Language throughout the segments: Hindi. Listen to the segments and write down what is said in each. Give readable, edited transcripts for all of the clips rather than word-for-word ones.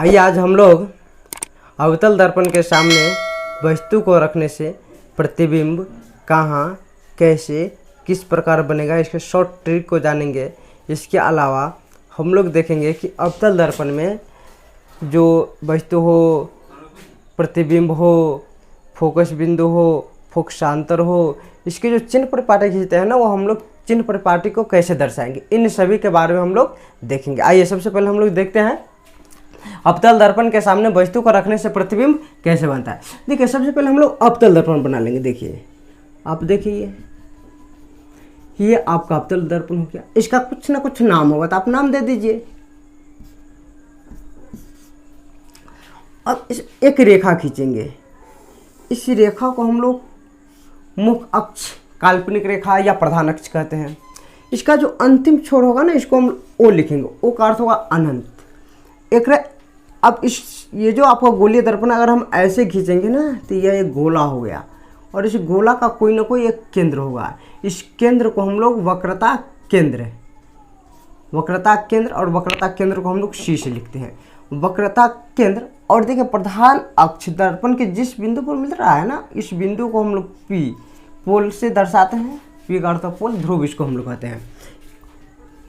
आइए आज हम लोग अवतल दर्पण के सामने वस्तु को रखने से प्रतिबिंब कहाँ, कैसे, किस प्रकार बनेगा, इसके शॉर्ट ट्रिक को जानेंगे। इसके अलावा हम लोग देखेंगे कि अवतल दर्पण में जो वस्तु हो, प्रतिबिंब हो, फोकस बिंदु हो, फोकसांतर हो, इसके जो चिन्ह परिपाटी खींचते हैं ना, वो हम लोग चिन्ह परिपाटी को कैसे दर्शाएंगे, इन सभी के बारे में हम लोग देखेंगे। आइए सबसे पहले हम लोग देखते हैं अवतल दर्पण के सामने वस्तु को रखने से प्रतिबिंब कैसे बनता है। देखिए सबसे पहले हम लोग अवतल दर्पण बना लेंगे। देखिए आप देखिए ये आपका अवतल दर्पण हो गया। इसका कुछ ना कुछ नाम होगा तो आप नाम दे दीजिए। अब एक रेखा खींचेंगे। इस रेखा को हम लोग मुख्य अक्ष, काल्पनिक रेखा या प्रधान अक्ष कहते हैं। इसका जो अंतिम छोर होगा ना, इसको हम ओ लिखेंगे। ओ का अर्थ होगा अनंत। अब ये जो आपका गोलीय दर्पण अगर हम ऐसे खींचेंगे ना, तो यह एक गोला हो गया और इस गोला का कोई ना कोई एक केंद्र होगा। इस केंद्र को हम लोग वक्रता केंद्र और वक्रता केंद्र को हम लोग सी से लिखते हैं, वक्रता केंद्र। और देखिए प्रधान अक्ष दर्पण के जिस बिंदु पर मिल रहा है ना, इस बिंदु को हम लोग पी पोल से दर्शाते हैं। पी का अर्थ पोल, ध्रुव इसको हम लोग कहते हैं।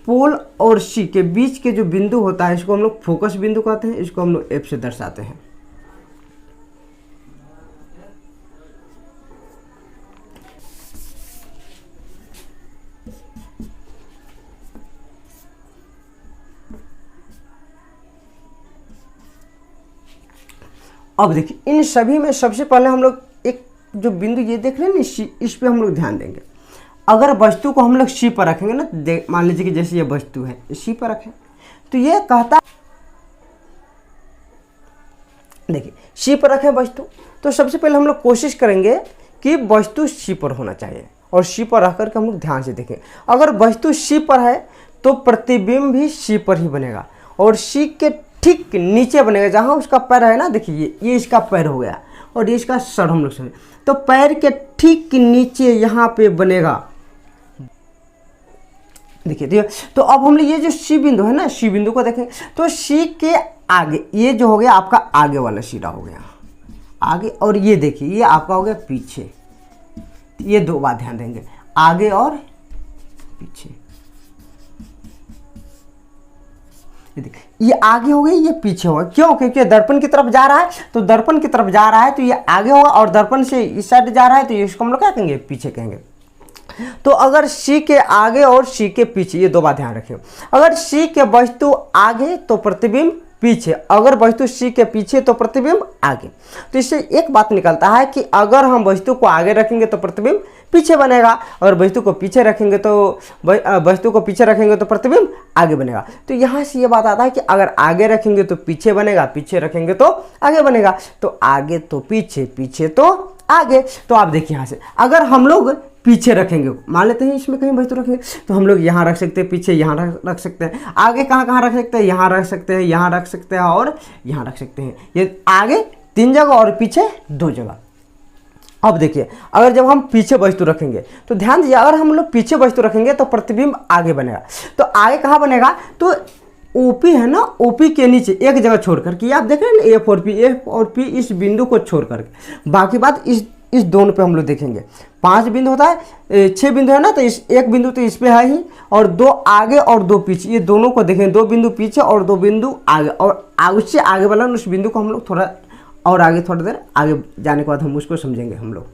पोल और सी के बीच के जो बिंदु होता है, इसको हम लोग फोकस बिंदु कहते हैं। इसको हम लोग एफ से दर्शाते हैं। अब देखिए इन सभी में सबसे पहले हम लोग एक जो बिंदु ये देख रहे हैं ना, इस पे हम लोग ध्यान देंगे। अगर वस्तु को हम लोग सी पर रखेंगे ना, मान लीजिए कि जैसे ये वस्तु है, सी पर रखें तो ये कहता, देखिए सी पर रखें वस्तु, तो सबसे पहले हम लोग कोशिश करेंगे कि वस्तु सी पर होना चाहिए और सी पर रख करके हम लोग ध्यान से देखें। अगर वस्तु सी पर है तो प्रतिबिंब भी सी पर ही बनेगा और सी के ठीक नीचे बनेगा, जहाँ उसका पैर है ना। देखिए ये इसका पैर हो गया और ये इसका सर हम लोग समझे, तो पैर के ठीक नीचे यहाँ पे बनेगा। देखिए तो अब हम लोग ये जो सी बिंदु है ना, सी बिंदु को देखें तो सी के आगे ये जो हो गया आपका आगे वाला सिरा हो गया आगे, और ये देखिए ये आपका हो गया पीछे। ये दो बात ध्यान देंगे, आगे और पीछे। ये देखिए ये आगे हो गया, ये पीछे होगा। क्यों? क्योंकि दर्पण की तरफ जा रहा है, तो दर्पण की तरफ जा रहा है तो ये आगे होगा, और दर्पण से इस साइड जा रहा है तो इसको हम लोग क्या कहेंगे, पीछे कहेंगे। तो अगर सी के आगे और सी के पीछे, ये दो बात ध्यान रखिए। अगर सी के वस्तु आगे तो प्रतिबिंब पीछे, अगर वस्तु सी के पीछे तो प्रतिबिंब आगे। तो इससे एक बात निकलता है कि अगर हम वस्तु को आगे रखेंगे तो प्रतिबिंब पीछे बनेगा, और वस्तु को पीछे रखेंगे तो प्रतिबिंब आगे बनेगा। तो यहाँ से ये बात आता है कि अगर आगे रखेंगे तो पीछे बनेगा, पीछे रखेंगे तो आगे बनेगा। तो आगे तो पीछे, पीछे तो आगे। तो आप देखिए यहाँ से अगर हम लोग पीछे रखेंगे, मान लेते हैं इसमें कहीं वस्तु रखेंगे, तो हम लोग यहाँ रख सकते हैं, पीछे यहाँ रख सकते हैं, आगे कहाँ रख सकते हैं, यहाँ रख सकते हैं, यहाँ रख सकते हैं और यहाँ रख सकते हैं। ये आगे 3 जगह और पीछे 2 जगह। अब देखिए अगर जब हम पीछे वस्तु रखेंगे तो ध्यान दीजिए, अगर हम लोग पीछे वस्तु रखेंगे तो प्रतिबिंब आगे बनेगा। तो आगे कहाँ बनेगा, तो ओपी है ना, ओपी के नीचे एक जगह छोड़ करके, आप देख रहे हैं ना, एफ और पी इस बिंदु को छोड़ करके, बाकी बात इस दोनों पे हम लोग देखेंगे। 5 बिंदु होता है, 6 बिंदु है ना, तो इस एक बिंदु तो इस पे है ही, और 2 आगे और 2 पीछे, ये दोनों को देखेंगे। 2 बिंदु पीछे और 2 बिंदु आगे, और उससे आगे वाला उस बिंदु को हम लोग थोड़ा और आगे, थोड़ी देर आगे जाने के बाद हम उसको समझेंगे हम लोग।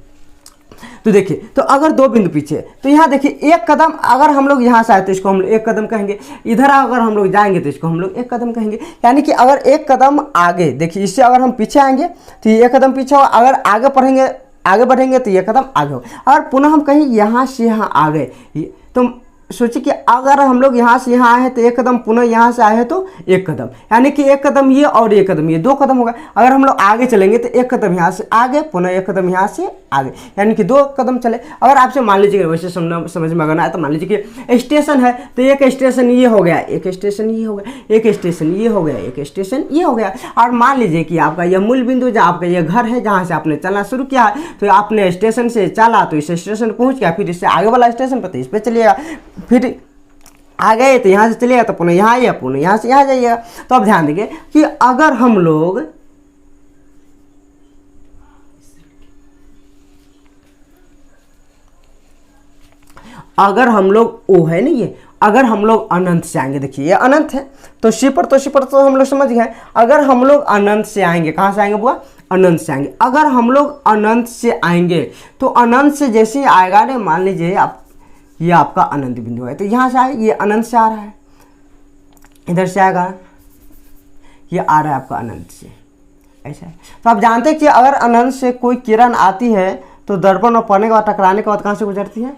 तो देखिए तो अगर 2 बिंदु पीछे, तो यहाँ देखिए एक कदम अगर हम लोग यहाँ से आए तो इसको हम लोग एक कदम कहेंगे, इधर अगर हम लोग जाएंगे तो इसको हम लोग एक कदम कहेंगे। यानी कि अगर एक कदम आगे, देखिए इससे अगर हम पीछे आएंगे तो ये एक कदम पीछे होगा, अगर आगे बढ़ेंगे तो ये कदम आगे हो। अगर पुनः हम कहीं यहाँ से यहाँ आ गए, तो सोचिए कि अगर हम लोग यहाँ से यहाँ आए हैं तो एक कदम, पुनः यहाँ से आए हैं तो एक कदम, यानी कि एक कदम ये और एक कदम ये, 2 कदम होगा। अगर हम लोग आगे चलेंगे तो एक कदम यहाँ से आगे, पुनः एक कदम यहाँ से आगे, यानी कि 2 कदम चले। अगर आपसे मान लीजिए वैसे समझ में अगर आए तो मान लीजिए कि स्टेशन है, तो एक स्टेशन ये हो गया, एक स्टेशन ये हो गया, एक स्टेशन ये हो गया, एक स्टेशन ये हो गया। और मान लीजिए कि आपका यह मूल बिंदु, जहाँ आपका यह घर है, जहाँ से आपने चलना शुरू किया, तो आपने स्टेशन से चला तो इस स्टेशन पहुँच गया, फिर इससे आगे वाला स्टेशन पर तो इस पर चलिएगा, फिर आ गए तो यहाँ से चलिएगा तो पुनः यहाँ आइए, पुनः यहाँ से यहाँ जाइएगा। तो अब ध्यान दीजिए कि अगर हम लोग ओ है नहीं ये, अगर हम लोग अनंत से आएंगे, देखिए ये अनंत है तो सी पर तो हम लोग समझ गए। अगर हम लोग अनंत से आएंगे, कहाँ से आएंगे बुआ? अनंत से आएंगे। अगर हम लोग अनंत से आएंगे तो अनंत से जैसे ही आएगा ना, मान लीजिए आप ये आपका अनंत बिंदु है, तो यहाँ से आए, ये अनंत से आ रहा है, इधर से आएगा, ये आ रहा है आपका अनंत से, ऐसा है। तो आप जानते हैं कि अगर अनंत से कोई किरण आती है तो दर्पण और पड़ने के बाद, टकराने के बाद कहाँ से गुजरती है?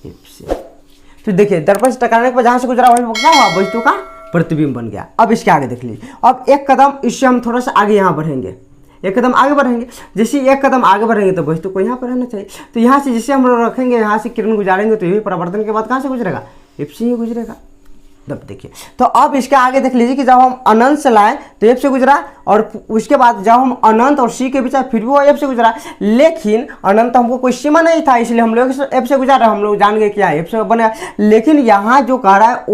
से। तो देखिए दर्पण से टकराने के बाद जहाँ से गुजरा वहीं क्या हुआ? वस्तु का प्रतिबिंब बन गया। अब इसके आगे देख लीजिए, अब एक कदम इससे हम थोड़ा सा आगे यहाँ बढ़ेंगे, एक कदम आगे बढ़ेंगे। जैसे एक कदम आगे बढ़ेंगे तो वस्तु को यहाँ पर रहना चाहिए। तो यहाँ से जिसे हम लोग रखेंगे, यहाँ से किरण गुजारेंगे तो यही परावर्तन के बाद कहाँ से गुजरेगा? एफ से ही गुजरेगा। तब देखिए, तो अब इसके आगे देख लीजिए कि जब हम अनंत से लाए तो एफ से गुजरा, और उसके बाद जब हम अनंत और सी के बीच फिर भी वो एफ से गुजरा, लेकिन अनंत हमको कोई सीमा नहीं था, इसलिए हम लोग एफ से गुजरा, हम लोग जान गए क्या एफ से बनेगा। लेकिन यहाँ जो कह रहा है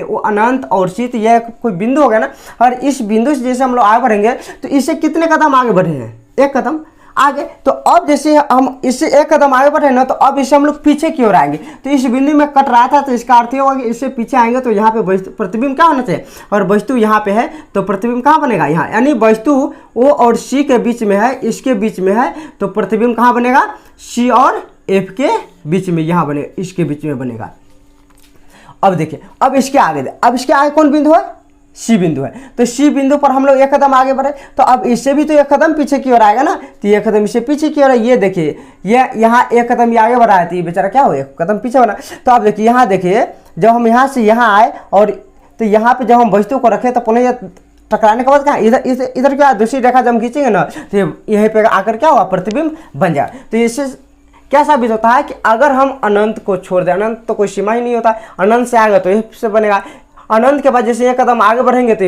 वो अनंत और सी, तो यह कोई बिंदु हो गया ना, और इस बिंदु से जैसे हम लोग आगे बढ़ेंगे तो इससे कितने कदम आगे बढ़े हैं? एक कदम आगे। तो अब जैसे हम इससे एक कदम आगे बढ़े ना, तो अब इससे हम लोग पीछे की ओर आएंगे। तो इस बिंदु में कट रहा था, तो इसका अर्थ ये होगा कि इससे पीछे आएंगे तो यहाँ पे प्रतिबिंब क्या होना चाहिए? और वस्तु यहाँ पे है तो प्रतिबिंब कहाँ बनेगा? यहाँ। यानी वस्तु ओ और सी के बीच में है, इसके बीच में है, तो प्रतिबिंब कहाँ बनेगा? सी और एफ के बीच में, यहाँ बनेगा, इसके बीच में बनेगा। अब देखिए, अब इसके आगे कौन बिंदु है? सी बिंदु है। तो सी बिंदु पर हम लोग एक कदम आगे बढ़े, तो अब इससे भी तो एक कदम पीछे की ओर आएगा ना, तो एक कदम इससे पीछे की ओर है। ये देखिए, ये यहाँ एक कदम ये आगे बढ़ा है, तो ये बेचारा क्या हो, एक कदम पीछे बना। तो आप देखिए, यहाँ देखिए, जब हम यहाँ से यहाँ आए और तो यहाँ पे जब हम वस्तु को रखे तो पुनः ये टकराने के बाद क्या इधर क्या दूसरी रेखा जब हम खींचेंगे ना, तो यहीं पे आकर क्या हुआ? प्रतिबिंब बन जाए। तो इससे क्या साबित होता है कि अगर हम अनंत को छोड़ दें, अनंत तो कोई सीमा ही नहीं होता, अनंत से आएगा तो एफ से बनेगा। अनंत के बाद जैसे एक कदम आगे बढ़ेंगे तो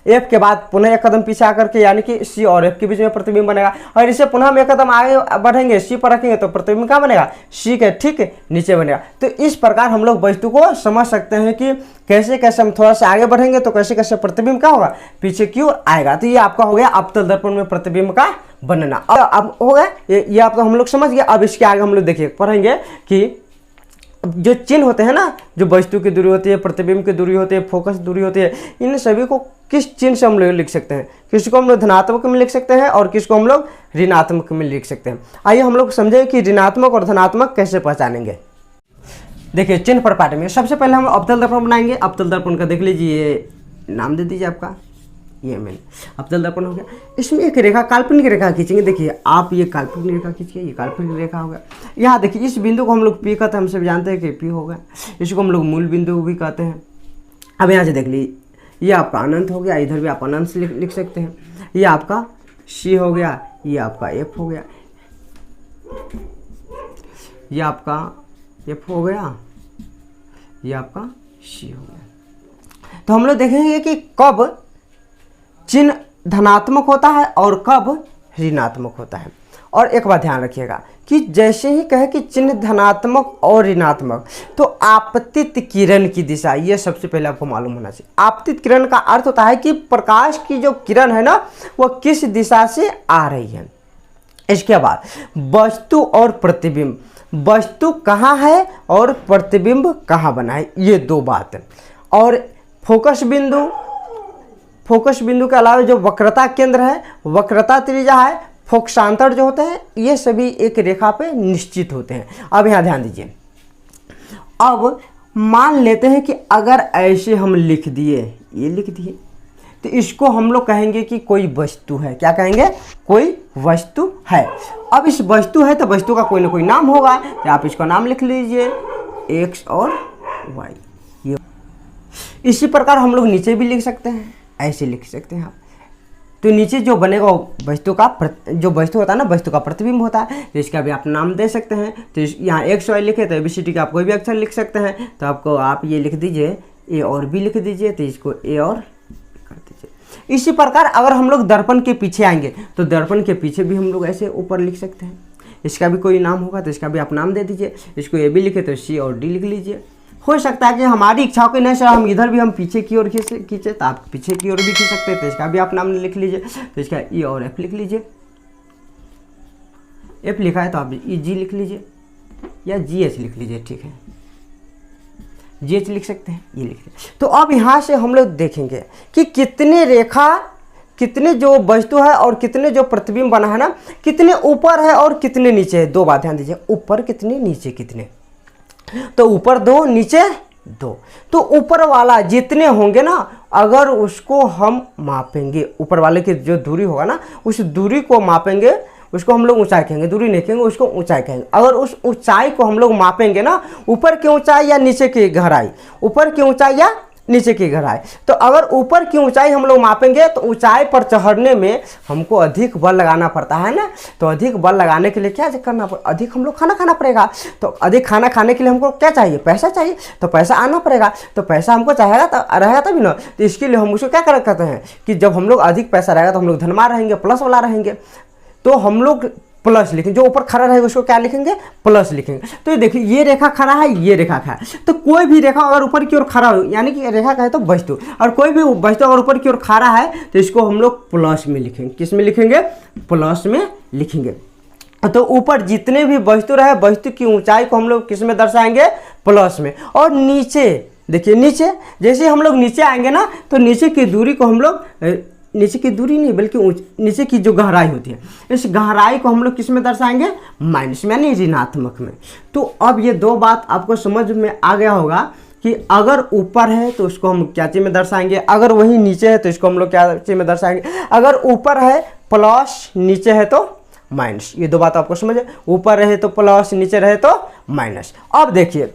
एफ के बाद पुनः एक कदम पीछे आकर के, यानी कि सी और एफ के बीच में प्रतिबिंब बनेगा। और इसे पुनः हम एक कदम आगे बढ़ेंगे, सी पर रखेंगे तो प्रतिबिंब कहाँ बनेगा? सी के ठीक नीचे बनेगा। तो इस प्रकार हम लोग वस्तु को समझ सकते हैं कि कैसे कैसे हम थोड़ा सा आगे बढ़ेंगे तो कैसे कैसे प्रतिबिंब क्या होगा? पीछे की ओर आएगा। तो ये आपका हो गया अवतल दर्पण में प्रतिबिंब का बनना। अब हो गया ये आपका हम लोग समझ गए। अब इसके आगे हम लोग देखिए पढ़ेंगे कि जो चिन्ह होते हैं ना, जो वस्तु की दूरी होती है, प्रतिबिंब की दूरी होती है, फोकस दूरी होती है, इन सभी को किस चिन्ह से हम लोग लिख सकते हैं? किसको हम लोग धनात्मक में लिख सकते हैं और किसको हम लोग ऋणात्मक में लिख सकते हैं। आइए हम लोग समझें कि ऋणात्मक और धनात्मक कैसे पहचानेंगे। देखिए चिन्ह पर पाठ में सबसे पहले हम अवतल दर्पण बनाएंगे। अवतल दर्पण का देख लीजिए, ये नाम दे दीजिए आपका, ये मैंने अवतल दर्पण हो गया। इसमें एक रेखा, काल्पनिक रेखा खींचेंगे। देखिए आप ये काल्पनिक रेखा खींचिए, ये काल्पनिक रेखा हो गया। यहाँ देखिए इस बिंदु को हम लोग पी कहते हैं, हम सब जानते हैं कि पी होगा। इसको हम लोग मूल बिंदु भी कहते हैं। अब यहाँ से देख लीजिए, ये आपका अनंत हो गया, इधर भी आप अनंत से लिख सकते हैं। ये आपका सी हो गया, ये आपका एफ हो गया, ये आपका एफ हो गया, ये आपका सी हो गया। तो हम लोग देखेंगे कि कब चिन्ह धनात्मक होता है और कब ऋणात्मक होता है। और एक बात ध्यान रखिएगा कि जैसे ही कहे कि चिन्ह धनात्मक और ऋणात्मक, तो आपतित किरण की दिशा, ये सबसे पहले आपको मालूम होना चाहिए। आपतित किरण का अर्थ होता है कि प्रकाश की जो किरण है ना, वो किस दिशा से आ रही है। इसके बाद वस्तु और प्रतिबिंब, वस्तु कहाँ है और प्रतिबिंब कहाँ बना है, ये दो बात है। और फोकस बिंदु के अलावा जो वक्रता केंद्र है, वक्रता त्रिज्या है, फोकसांतर जो होते हैं, ये सभी एक रेखा पे निश्चित होते हैं। अब यहाँ ध्यान दीजिए, अब मान लेते हैं कि अगर ऐसे हम लिख दिए, ये लिख दिए, तो इसको हम लोग कहेंगे कि कोई वस्तु है। क्या कहेंगे? कोई वस्तु है। अब इस वस्तु है तो वस्तु का कोई ना कोई नाम होगा, तो आप इसका नाम लिख लीजिए, एक्स और वाई। ये इसी प्रकार हम लोग नीचे भी लिख सकते हैं, ऐसे लिख सकते हैं आप। तो नीचे जो बनेगा वस्तु का, जो वस्तु होता है ना, वस्तु का प्रतिबिंब होता है, तो इसका भी आप नाम दे सकते हैं। तो यहाँ एक्स वाई लिखे तो ABCD का आप कोई भी अक्षर लिख सकते हैं। तो आपको आप ये लिख दीजिए, ए और बी लिख दीजिए, तो इसको ए और कर दीजिए। इसी प्रकार अगर हम लोग दर्पण के पीछे आएंगे तो दर्पण के पीछे भी हम लोग ऐसे ऊपर लिख सकते हैं। इसका भी कोई नाम होगा तो इसका भी आप नाम दे दीजिए। इसको AB लिखे तो C और D लिख लीजिए। हो सकता है कि हमारी इच्छा को नहीं सर हम इधर भी हम पीछे की ओर खींचे, तो आप पीछे की ओर भी खींच सकते हैं, तो इसका भी आप नाम लिख लीजिए। तो इसका ई और एफ लिख लीजिए, एफ लिखा है तो आप ई जी लिख लीजिए या जी एच लिख लीजिए, ठीक है, जी एच लिख सकते हैं, ये लिख लीजिए। तो अब यहाँ से हम लोग देखेंगे कि कितने रेखा, कितने जो वस्तु है और कितने जो प्रतिबिंब बना है ना, कितने ऊपर है और कितने नीचे है। दो बात ध्यान दीजिए, ऊपर कितने नीचे कितने, तो ऊपर दो नीचे दो, तो ऊपर वाला जितने होंगे ना अगर उसको हम मापेंगे, ऊपर वाले की जो दूरी होगा ना उस दूरी को मापेंगे, उसको हम लोग ऊंचाई कहेंगे, दूरी नहीं कहेंगे, उसको ऊंचाई कहेंगे। अगर उस ऊंचाई को हम लोग मापेंगे ना, ऊपर की ऊंचाई या नीचे की गहराई, ऊपर की ऊंचाई या नीचे की गहराई, तो अगर ऊपर की ऊंचाई हम लोग मापेंगे तो ऊंचाई पर चढ़ने में हमको अधिक बल लगाना पड़ता है ना। तो अधिक बल लगाने के लिए क्या करना पड़ेगा, अधिक हम लोग खाना खाना पड़ेगा। तो अधिक खाना खाने के लिए हमको क्या चाहिए, पैसा चाहिए, तो पैसा आना पड़ेगा। तो पैसा हमको चाहेगा तो रहेगा तभी ना। तो इसके लिए हम उसको क्या करते हैं कि जब हम लोग अधिक पैसा रहेगा तो हम लोग धनवान रहेंगे, प्लस वाला रहेंगे। तो हम लोग प्लस लिखेंगे, जो ऊपर खड़ा रहेगा उसको क्या लिखेंगे, प्लस लिखेंगे। तो ये देखिए ये रेखा खड़ा है, ये रेखा खड़ा है, तो कोई भी रेखा अगर ऊपर की ओर खड़ा हो, यानी कि रेखा कहे तो वस्तु, और कोई भी वस्तु अगर ऊपर की ओर खड़ा है तो इसको हम लोग प्लस में लिखेंगे। किस में लिखेंगे, प्लस में लिखेंगे। तो ऊपर जितने भी वस्तु रहे, वस्तु की ऊंचाई को हम लोग किस में दर्शाएंगे, प्लस में। और नीचे देखिए, नीचे जैसे हम लोग नीचे आएंगे ना तो नीचे की दूरी को हम लोग, नीचे की दूरी नहीं बल्कि नीचे की जो गहराई होती है, इस गहराई को हम लोग किस में दर्शाएंगे, माइनस में, यानी ऋणात्मक में। तो अब ये दो बात आपको समझ में आ गया होगा कि अगर ऊपर है तो उसको हम क्या चीज़ में दर्शाएंगे, अगर वही नीचे है तो इसको हम लोग क्या चीज़ में दर्शाएंगे। अगर ऊपर है प्लस, नीचे है तो माइनस, ये दो बात आपको समझ, ऊपर रहे तो प्लस, नीचे रहे तो माइनस। अब देखिए,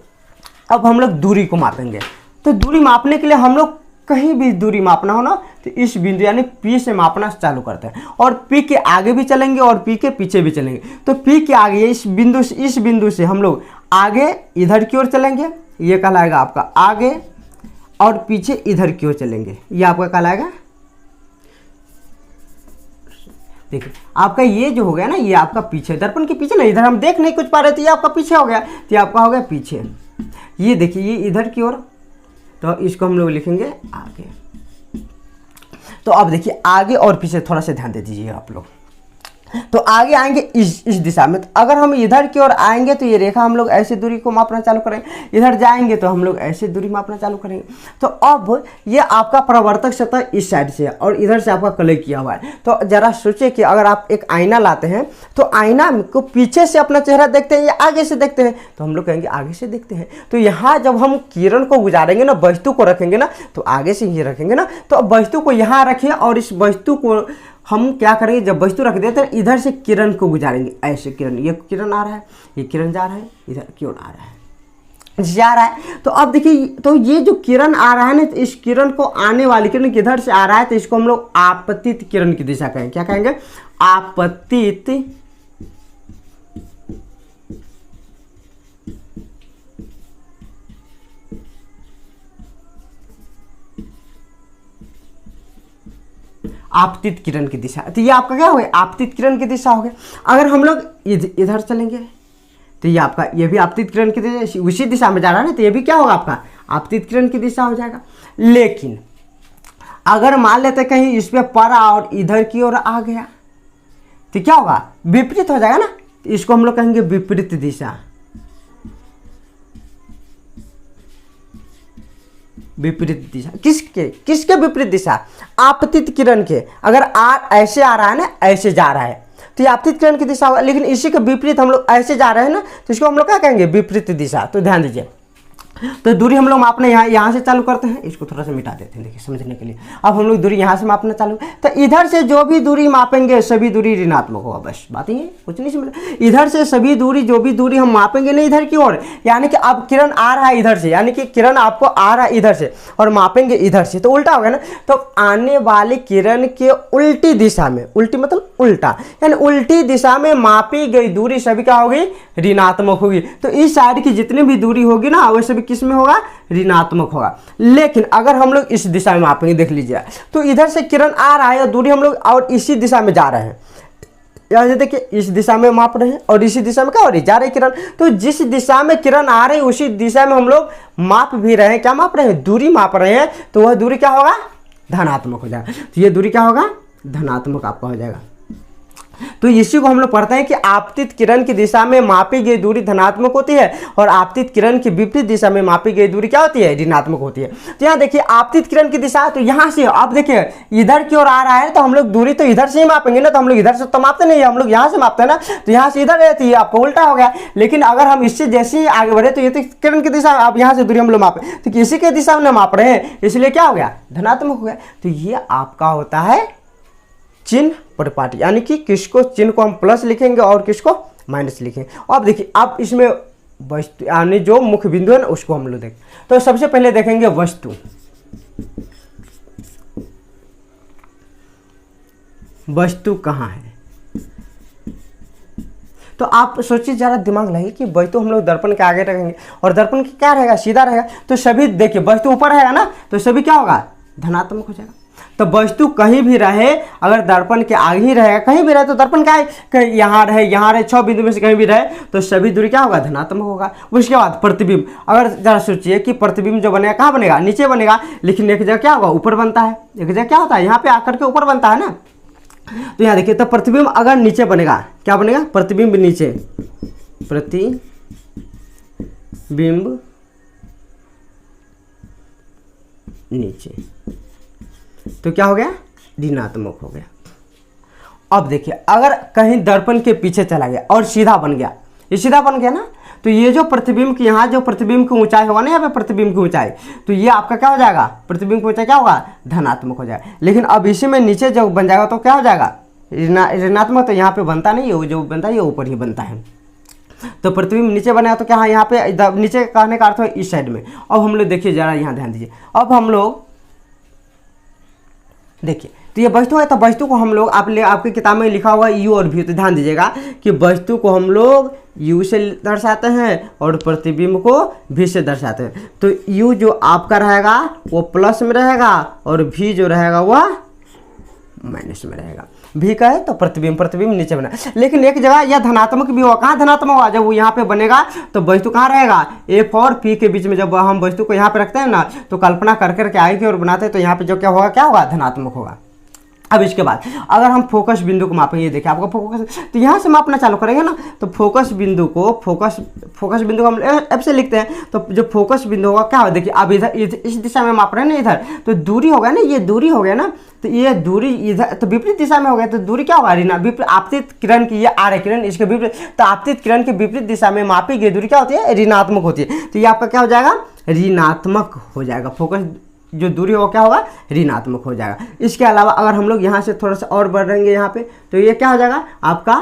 अब हम लोग दूरी को मापेंगे। तो दूरी मापने के लिए हम लोग कहीं भी दूरी मापना हो ना तो इस बिंदु यानी P से मापना चालू करते हैं, और P के आगे भी चलेंगे और P के पीछे भी चलेंगे। तो P के आगे इस बिंदु से हम लोग आगे इधर की ओर चलेंगे, ये कहलाएगा आपका आगे, और पीछे इधर की ओर चलेंगे, ये आपका कहलाएगा, देखिए आपका ये जो हो गया ना, ये आपका पीछे, दर्पण के पीछे ना, इधर हम देख नहीं कुछ पा रहे थे, ये आपका पीछे हो गया, तो ये आपका हो गया पीछे। ये देखिए ये इधर की ओर, तो इसको हम लोग लिखेंगे आगे। तो अब देखिए आगे और पीछे थोड़ा सा ध्यान दे दीजिए आप लोग। तो आगे आएंगे इस दिशा में, तो अगर हम इधर की ओर आएंगे तो ये रेखा हम लोग ऐसे दूरी को मापना चालू करेंगे, इधर जाएंगे तो हम लोग ऐसे दूरी मापना चालू करेंगे। तो अब ये आपका परावर्तक सतह इस साइड से है और इधर से आपका कलर किया हुआ है। तो जरा सोचिए कि अगर आप एक आईना लाते हैं तो आईना को पीछे से अपना चेहरा देखते हैं या आगे से देखते हैं, तो हम लोग कहेंगे आगे से देखते हैं। तो यहाँ जब हम किरण को गुजारेंगे ना, वस्तु को रखेंगे ना, तो आगे से ही रखेंगे ना। तो अब वस्तु को यहाँ रखें और इस वस्तु को हम क्या करेंगे, जब वस्तु रख देते हैं इधर से किरण को गुजारेंगे, ऐसे किरण, ये किरण आ रहा है, ये किरण जा रहा है, इधर की ओर आ रहा है, जा रहा है। तो अब देखिए, तो ये जो किरण आ रहा है ना, तो इस किरण को आने वाली किरण किधर से आ रहा है, तो इसको हम लोग आपतित किरण की दिशा कहेंगे। क्या कहेंगे, आपतित आपतित किरण की दिशा। तो ये आपका क्या हो गया, आपतित किरण की दिशा हो गया। अगर हम लोग इधर चलेंगे तो ये आपका, ये भी आपतित किरण की दिशा, उसी दिशा में जा रहा है ना, तो ये भी क्या होगा आपका आपतित किरण की दिशा हो जाएगा। लेकिन अगर मान लेते कहीं इस पे पड़ा और इधर की ओर आ गया तो क्या होगा, विपरीत हो जाएगा ना। तो इसको हम लोग कहेंगे विपरीत दिशा, विपरीत दिशा। किसके विपरीत दिशा, आपतित किरण के। अगर ऐसे आ रहा है ना, ऐसे जा रहा है तो ये आपतित किरण की दिशा होगा, लेकिन इसी के विपरीत हम लोग ऐसे जा रहे हैं ना, तो इसको हम लोग क्या कहेंगे, विपरीत दिशा। तो ध्यान दीजिए, तो दूरी हम लोग मापना यहाँ से चालू करते हैं, इसको थोड़ा सा मिटा देते हैं देखिए समझने के लिए। अब हम लोग दूरी यहाँ से मापना चालू, तो इधर से जो भी दूरी मापेंगे सभी दूरी ऋणात्मक होगा, बस बात ही है, कुछ नहीं समझ। इधर से सभी दूरी, जो भी दूरी हम मापेंगे ना इधर की ओर, यानी कि अब किरण आ रहा है इधर से, यानी कि किरण आपको आ रहा है इधर से और मापेंगे इधर से, तो उल्टा होगा ना। तो आने वाली किरण के उल्टी दिशा में, उल्टी मतलब उल्टा, यानी उल्टी दिशा में मापी गई दूरी सभी क्या होगी, ऋणात्मक होगी। तो इस साइड की जितनी भी दूरी होगी ना, वो सभी किस में होगा, ऋणात्मक होगा। लेकिन अगर हम लोग इस दिशा में मापेंगे, देख लीजिए, तो इधर से किरण आ रहा है और दूरी हम लोग और इसी दिशा में जा रहे हैं, यहाँ से देखिए इस दिशा में माप रहे हैं और इसी दिशा में क्या हो रही है, जा रही किरण। तो जिस दिशा में किरण आ रही है उसी दिशा में हम लोग माप भी रहे हैं, क्या माप रहे हैं, दूरी माप रहे हैं। तो वह दूरी क्या होगा, धनात्मक हो जाएगा। तो ये दूरी क्या होगा, धनात्मक आपका हो जाएगा। तो इसी को हम लोग पढ़ते हैं कि आपतित किरण की दिशा में मापी गई दूरी धनात्मक होती है और आपतित किरण की विपरीत दिशा में मापी गई दूरी क्या होती है, ऋणात्मक होती है। तो यहाँ देखिए आपतित किरण की दिशा, तो यहाँ से आप देखिए इधर की ओर आ रहा है तो हम लोग दूरी तो इधर से ही मापेंगे ना, तो हम लोग इधर से तो मापते नहीं है, हम लोग यहाँ से मापते हैं ना। तो यहाँ से इधर रहती है, आपको उल्टा हो गया। लेकिन अगर हम इससे जैसे ही आगे बढ़े तो ये तो किरण की दिशा, आप यहाँ से दूरी हम लोग मापे, तो किसी के दिशा में माप रहे हैं, इसलिए क्या हो गया, धनात्मक हो गया। तो ये आपका होता है चिन्ह परिपाटी, यानी कि किसको चिन्ह को हम प्लस लिखेंगे और किसको माइनस लिखेंगे। अब देखिए अब इसमें वस्तु यानी जो मुख्य बिंदु है ना उसको हम लोग देखें। तो सबसे पहले देखेंगे वस्तु। वस्तु कहाँ है, तो आप सोचिए जरा, दिमाग लगाइए कि वस्तु हम लोग दर्पण के आगे रखेंगे और दर्पण की क्या रहेगा, सीधा रहेगा। तो सभी देखिए वस्तु ऊपर रहेगा ना, तो सभी क्या होगा, धनात्मक हो जाएगा। तो वस्तु कहीं भी रहे, अगर दर्पण के आगे ही रहेगा, कहीं भी रहे तो दर्पण क्या है, कहीं यहाँ रहे 6 बिंदु में से कहीं भी रहे तो सभी दूरी क्या होगा, धनात्मक होगा। उसके बाद प्रतिबिंब, अगर जरा सोचिए कि प्रतिबिंब जो बनेगा कहाँ बनेगा, नीचे बनेगा, लेकिन एक जगह क्या होगा, ऊपर बनता है, एक जगह क्या होता है, यहाँ पे आकर के ऊपर बनता है ना। तो यहाँ देखिए, तो प्रतिबिंब अगर नीचे बनेगा, क्या बनेगा, प्रतिबिंब नीचे, प्रतिबिंब नीचे, तो क्या हो गया, ऋणात्मक हो गया। अब देखिए अगर कहीं दर्पण के पीछे चला गया और सीधा बन गया, ये सीधा बन गया ना, तो ये जो प्रतिबिंब की यहाँ जो प्रतिबिंब की ऊंचाई होगा ना, यहाँ पे प्रतिबिंब की ऊंचाई, तो ये आपका क्या हो जाएगा, प्रतिबिंब की ऊंचाई क्या होगा, धनात्मक हो जाएगा। लेकिन अब इसी में नीचे जो बन जाएगा तो क्या हो जाएगा, ऋणात्मक। तो यहाँ पे बनता नहीं है, जो बनता है ये ऊपर ही बनता है। तो प्रतिबिंब नीचे बनेगा तो क्या है, यहाँ पे नीचे कहने का अर्थ है इस साइड में। अब हम लोग देखिए जरा, यहाँ ध्यान दीजिए। अब हम लोग देखिए, तो ये वस्तु है, तो वस्तु को हम लोग आपकी किताब में लिखा हुआ यू और भी, तो ध्यान दीजिएगा कि वस्तु को हम लोग यू से दर्शाते हैं और प्रतिबिंब को भी से दर्शाते हैं। तो यू जो आपका रहेगा वो प्लस में रहेगा और भी जो रहेगा वह माइनस में रहेगा। भी का है तो प्रतिबिंब नीचे बना, लेकिन एक जगह यह धनात्मक भी होगा। कहाँ धनात्मक होगा, जब वो यहाँ पे बनेगा तो वस्तु कहाँ रहेगा, एफ और पी के बीच में। जब हम वस्तु को यहाँ पे रखते हैं ना, तो कल्पना कर करके आगे की ओर बनाते हैं, तो यहाँ पे जो क्या होगा, धनात्मक होगा। अब इसके बाद अगर हम फोकस बिंदु को मापेंगे, ये देखिए आपका फोकस, तो यहाँ से मापना चालू करेंगे ना, तो फोकस बिंदु को फोकस बिंदु को हम एफ से लिखते हैं। तो जो फोकस बिंदु होगा क्या होगा, देखिए अब इधर इस दिशा में माप रहे हैं ना, इधर तो दूरी होगा ना, ये दूरी हो गया ना, तो ये दूरी इधर तो विपरीत दिशा में हो गया, तो दूरी क्या होगा, आपतित किरण की, ये आ रही किरण इसके विपरीत, तो आपतित किरण की विपरीत दिशा में मापी गई दूरी क्या होती है, ऋणात्मक होती है। तो ये आपका क्या हो जाएगा, ऋणात्मक हो जाएगा। फोकस जो दूरी हो क्या होगा, ऋणात्मक हो जाएगा। इसके अलावा अगर हम लोग यहाँ से थोड़ा सा और बढ़ेंगे यहाँ पे, तो ये क्या हो जाएगा आपका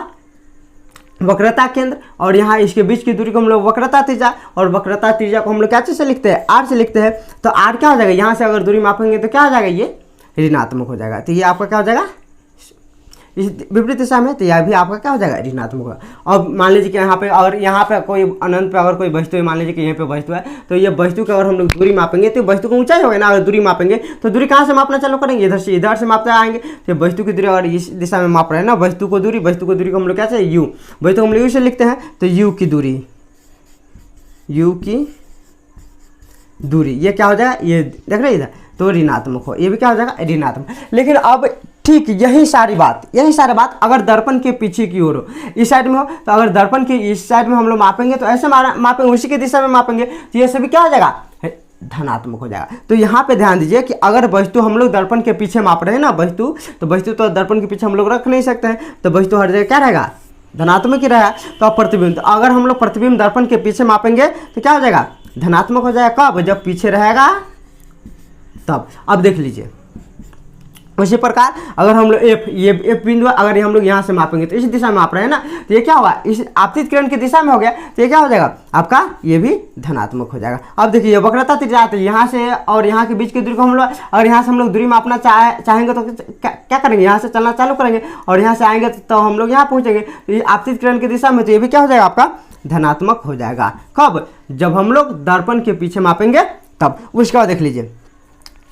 वक्रता केंद्र, और यहाँ इसके बीच की दूरी को हम लोग वक्रता त्रिज्या, और वक्रता त्रिज्या को हम लोग क्या चीज़ से लिखते हैं, आर से लिखते हैं। तो आर क्या हो जाएगा, यहाँ से अगर दूरी मापेंगे तो क्या हो जाएगा, ये ऋणात्मक हो जाएगा। तो ये आपका क्या हो जाएगा, इस विपरीत दिशा में, तो यह भी आपका क्या हो जाएगा, ऋणात्मक होगा। अब मान लीजिए कि यहाँ पे, और यहाँ पे कोई अनंत पे अगर कोई वस्तु है, मान लीजिए कि यहाँ पे वस्तु है, तो ये वस्तु की अगर हम लोग दूरी मापेंगे तो वस्तु को ऊंचाई होगा ना, अगर दूरी मापेंगे तो दूरी कहाँ से मापना चालू करेंगे, इधर से मापते आएंगे। तो वस्तु की दूरी अगर इस दिशा में माप रहे हैं ना, वस्तु को दूरी को हम लोग क्या चाहिए, यू, वस्तु को हम लोग यू से लिखते हैं। तो यू की दूरी ये क्या हो जाएगा, ये देख रहे इधर, तो ऋणात्मक हो, ये भी क्या हो जाएगा, ऋणात्मक। लेकिन अब ठीक यही सारी बात अगर दर्पण के पीछे की ओर हो, इस साइड में हो, तो अगर दर्पण के इस साइड में हम लोग मापेंगे तो ऐसे मापेंगे, उसी की दिशा में मापेंगे, तो ये सभी क्या हो जाएगा, धनात्मक हो जाएगा। तो यहाँ पे ध्यान दीजिए कि अगर वस्तु हम लोग दर्पण के पीछे माप रहे हैं ना, वस्तु तो दर्पण के पीछे हम लोग रख नहीं सकते हैं, तो वस्तु हर जगह क्या रहेगा, धनात्मक ही रहेगा। तो अब प्रतिबिंब, तो अगर हम लोग प्रतिबिंब दर्पण के पीछे मापेंगे तो क्या हो जाएगा, धनात्मक हो जाएगा। कब, जब पीछे रहेगा तब। अब देख लीजिए उसी प्रकार अगर हम लोग एफ बिंदु अगर हम लोग यहाँ से मापेंगे तो इस दिशा में माप रहे हैं ना, तो ये क्या होगा, इस आपतित किरण की दिशा में हो गया, तो ये क्या हो जाएगा आपका, ये भी धनात्मक हो जाएगा। अब देखिए ये वक्रता त्रिज्या, तो यहाँ से और यहाँ के बीच की दूरी को हम लोग, अगर यहाँ से हम लोग दूरी मापना चाहेंगे तो क्या करेंगे, यहाँ से चलना चालू करेंगे और यहाँ से आएंगे तो हम लोग यहाँ पहुँचेंगे, तो ये आपतित किरण की दिशा में, तो ये भी क्या हो जाएगा आपका, धनात्मक हो जाएगा। कब, जब हम लोग दर्पण के पीछे मापेंगे तब। उसके बाद देख लीजिए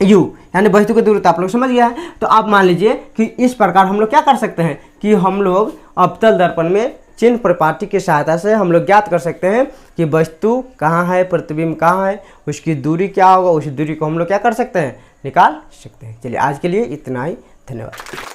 यू यानी वस्तु की दूरी, तो आप लोग समझ गया है। तो आप मान लीजिए कि इस प्रकार हम लोग क्या कर सकते हैं कि हम लोग अवतल दर्पण में चिन्ह प्रपाटी की सहायता से हम लोग ज्ञात कर सकते हैं कि वस्तु कहाँ है, प्रतिबिंब कहाँ है, उसकी दूरी क्या होगा, उस दूरी को हम लोग क्या कर सकते हैं, निकाल सकते हैं। चलिए आज के लिए इतना ही, धन्यवाद।